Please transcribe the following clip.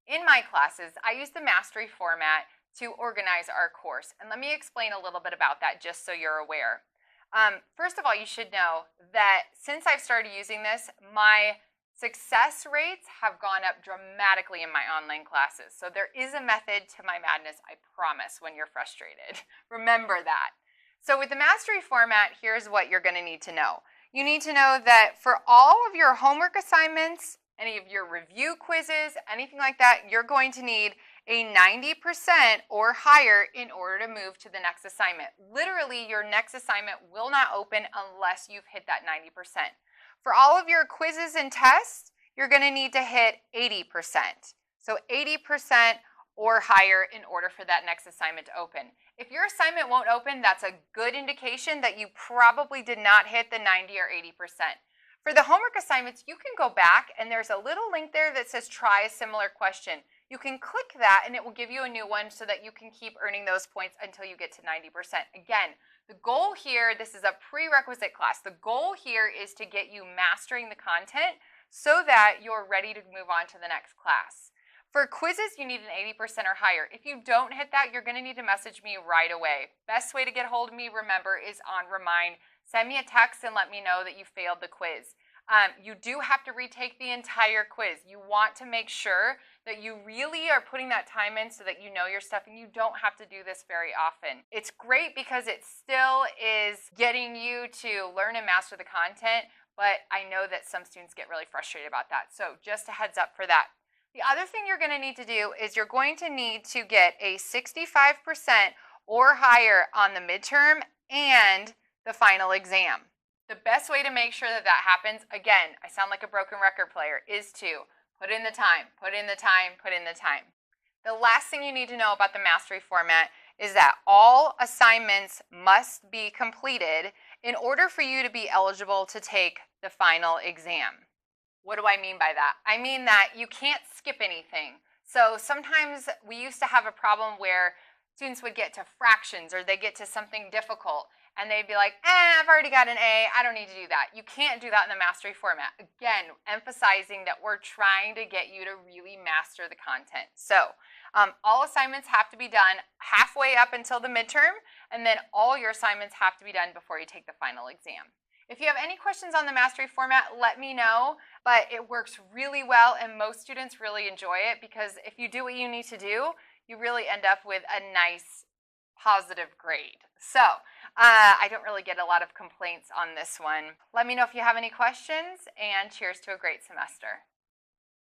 In my classes, I use the mastery format to organize our course. And let me explain a little bit about that just so you're aware. First of all, you should know that since I've started using this, my success rates have gone up dramatically in my online classes. So there is a method to my madness, I promise, when you're frustrated. Remember that. So with the mastery format, here's what you're going to need to know. You need to know that for all of your homework assignments, any of your review quizzes, anything like that, you're going to need a 90% or higher in order to move to the next assignment. Literally, your next assignment will not open unless you've hit that 90%. For all of your quizzes and tests, you're going to need to hit 80%. So 80% or higher in order for that next assignment to open. If your assignment won't open, that's a good indication that you probably did not hit the 90 or 80%. For the homework assignments, you can go back and there's a little link there that says try a similar question. You can click that and it will give you a new one so that you can keep earning those points until you get to 90%. Again, the goal here, this is a prerequisite class. The goal here is to get you mastering the content so that you're ready to move on to the next class. For quizzes, you need an 80% or higher. If you don't hit that, you're going to need to message me right away. Best way to get a hold of me, remember, is on Remind. Send me a text and let me know that you failed the quiz. You do have to retake the entire quiz. You want to make sure that you really are putting that time in so that you know your stuff, and you don't have to do this very often. It's great because it still is getting you to learn and master the content, but I know that some students get really frustrated about that. So just a heads up for that. The other thing you're going to need to do is you're going to need to get a 65% or higher on the midterm and the final exam. The best way to make sure that that happens, again, I sound like a broken record player, is to put in the time, put in the time, put in the time. The last thing you need to know about the mastery format is that all assignments must be completed in order for you to be eligible to take the final exam. What do I mean by that? I mean that you can't skip anything. So sometimes we used to have a problem where students would get to fractions or they get to something difficult and they'd be like, I've already got an A, I don't need to do that. You can't do that in the mastery format. Again, emphasizing that we're trying to get you to really master the content. So all assignments have to be done halfway up until the midterm, and then all your assignments have to be done before you take the final exam. If you have any questions on the mastery format, let me know, but it works really well and most students really enjoy it because if you do what you need to do, you really end up with a nice positive grade. So I don't really get a lot of complaints on this one. Let me know if you have any questions, and cheers to a great semester.